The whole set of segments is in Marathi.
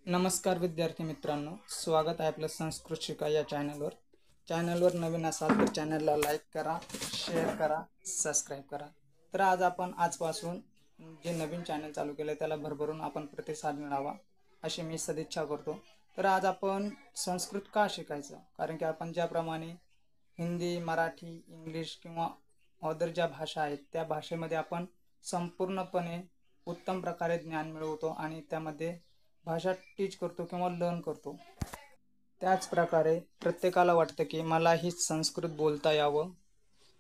नमस्कार विद्यार्थी मित्रांनो, स्वागत आहे आपलं संस्कृत शिका या चॅनलवर नवीन असाल तर चॅनलला लाईक करा, शेअर करा, सबस्क्राईब करा। तर आजपासून जे नवीन चॅनल चालू केलं त्याला भरभरून आपण प्रतिसाद मिळावा अशी मी सदिच्छा करतो। तर आज आपण संस्कृत का शिकायचं, कारण की आपण ज्याप्रमाणे हिंदी, मराठी, इंग्लिश किंवा अदर ज्या भाषा आहेत त्या भाषेमध्ये आपण संपूर्णपणे उत्तम प्रकारे ज्ञान मिळवतो आणि त्यामध्ये भाषा टीच करतो किंवा लर्न करतो। त्याच प्रकारे प्रत्येकाला वाटतं की मलाही संस्कृत बोलता यावं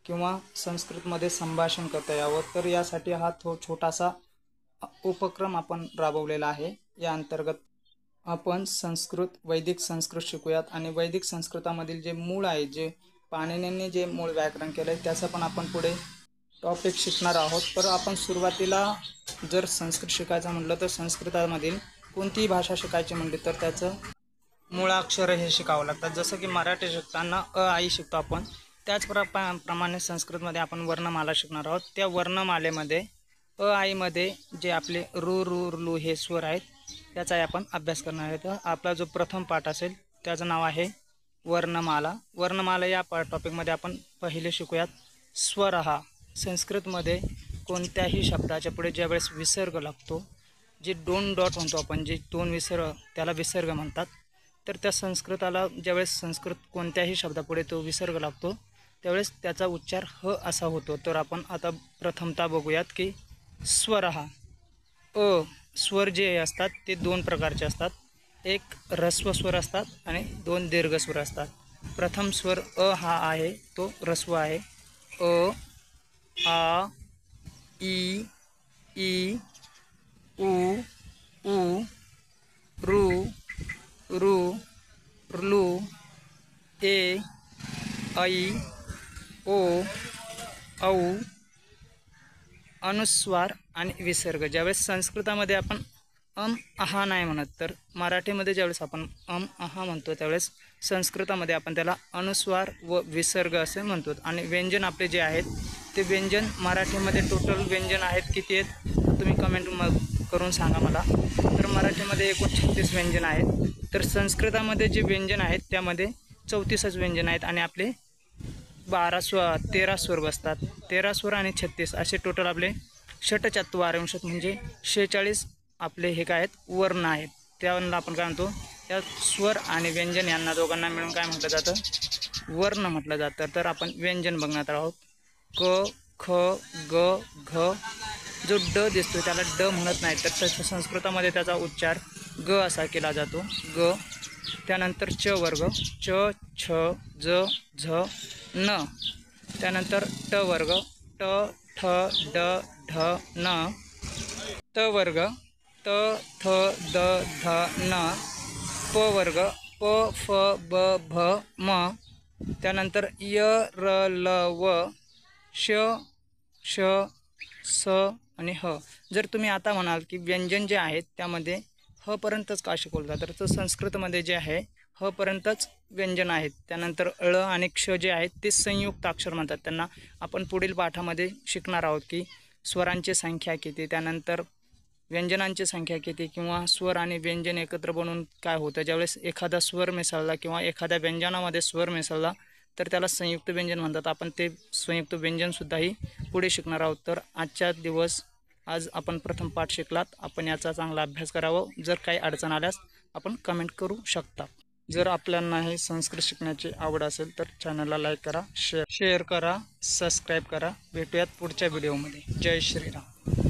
किंवा संस्कृतमध्ये संभाषण करता यावं, तर यासाठी हा छोटासा उपक्रम आपण राबवलेला आहे। या अंतर्गत आपण वैदिक संस्कृत शिकूयात आणि वैदिक संस्कृतामधील जे मूळ आहे, जे पाणिनींनी जे मूळ व्याकरण केलंय त्याचं पण आपण पुढे टॉपिक शिकणार आहोत। तर आपण सुरुवातीला जर संस्कृत शिकायचं म्हटलं तर संस्कृतामधील कोणतीही भाषा शिकायची म्हटली तर त्याचं मूळाक्षर हे शिकावं लागतात। जसं की मराठी शिकताना आई शिकतो आपण, त्याच प्रमाणे संस्कृतमध्ये आपण वर्णमाला शिकणार आहोत। त्या वर्णमालेमध्ये आईमध्ये जे आपले रू रू लू हे स्वर आहेत त्याचा आपण अभ्यास करणार आहे। तर आपला जो प्रथम पाठ असेल त्याचं नाव आहे वर्णमाला। वर्णमाला या टॉपिकमध्ये आपण पहिले शिकूयात स्वर हा। संस्कृतमध्ये कोणत्याही शब्दाच्या पुढे ज्यावेळेस विसर्ग लागतो, जे दोन डॉट म्हणतो आपण, जे दोन विसर्ग त्याला विसर्ग म्हणतात। तर त्या संस्कृताला ज्यावेळेस संस्कृत कोणत्याही शब्दापुढे तो विसर्ग लागतो त्यावेळेस त्याचा उच्चार ह असा होतो। तर आपण आता प्रथमतः बघूयात की स्वर हा स्वर जे असतात ते दोन प्रकारचे असतात, एक ऱ्हस्व स्वर असतात आणि दोन दीर्घ स्वर असतात। प्रथम स्वर हा आहे तो ऱ्हस्व आहे। आ, ई, ई, उ, ऊ, रू, रू, ऋ, ए, ऐ, ओ, औ, अनुस्वार आणि विसर्ग। ज्यावेळेस संस्कृतामध्ये आपण आहा नाही म्हणत, तर मराठीमध्ये ज्यावेळेस आपण आहा म्हणतो त्यावेळेस संस्कृतामध्ये आपण त्याला अनुस्वार व विसर्ग असे म्हणतो। आणि व्यंजन आपले जे आहेत ते व्यंजन मराठीमध्ये टोटल व्यंजन आहेत किती आहेत तुम्ही कमेंट करून सांगा मला। तर मराठीमध्ये एकूण 36 व्यंजन आहेत, तर संस्कृतामध्ये जे व्यंजन आहेत त्यामध्ये 34च व्यंजन आहेत आणि आपले 13 स्वर बसतात। 13 स्वर आणि 36 असे टोटल आपले षटचत्वारिंशत् म्हणजे 46 आपले हे काय आहेत वर्ण आहेत। त्याला आपण काय म्हणतो, त्या स्वर आणि व्यंजन यांना दोघांना मिळून काय म्हटलं जातं, वर्ण म्हटलं जातं। तर आपण व्यंजन बघणार आहोत। क, ख, ग, घ। जो ड दिसतो त्याला ड म्हणत नाही, तर तसं संस्कृतामध्ये त्याचा उच्चार ग असा केला जातो, ग। त्यानंतर च वर्ग, च, छ, ज, झ, न। त्यानंतर ट वर्ग, ट, ठ, ड, ढ, न। त वर्ग, त, थ, द, ध, न। प वर्ग, प, फ, ब, भ, म। त्यानंतर य, र, ल, व, श, श, स आणि ह। जर तुम्ही आता म्हणाल की व्यंजन जे आहेत त्यामध्ये ह पर्यंतच का शिकवलं जातं, तर संस्कृतमध्ये जे आहे ह पर्यंतच व्यंजन आहेत। त्यानंतर ळ आणि क्ष जे आहेत ते संयुक्त अक्षर म्हणतात। त्यांना आपण पुढील पाठामध्ये शिकणार आहोत की स्वरांची संख्या किती, त्यानंतर व्यंजनांची संख्या किती, किंवा स्वर आणि व्यंजन एकत्र बनवून काय होतं। ज्यावेळेस एखादा स्वर मिसळला किंवा एखाद्या व्यंजनामध्ये स्वर मिसळला तर त्याला संयुक्त व्यंजन म्हणतात। आपण ते संयुक्त व्यंजनसुद्धाही पुढे शिकणार आहोत। तर आज आपण प्रथम पाठ शिकलात, आपण याचा चांगला अभ्यास करावा। जर काही अडचण आल्यास आपण कमेंट करू शकता। जर आपल्याला हे संस्कृत शिकण्याची आवड असेल तर चॅनलला लाईक करा, शेअर करा, सबस्क्राईब करा। भेटूयात पुढच्या व्हिडिओमध्ये। जय श्रीराम।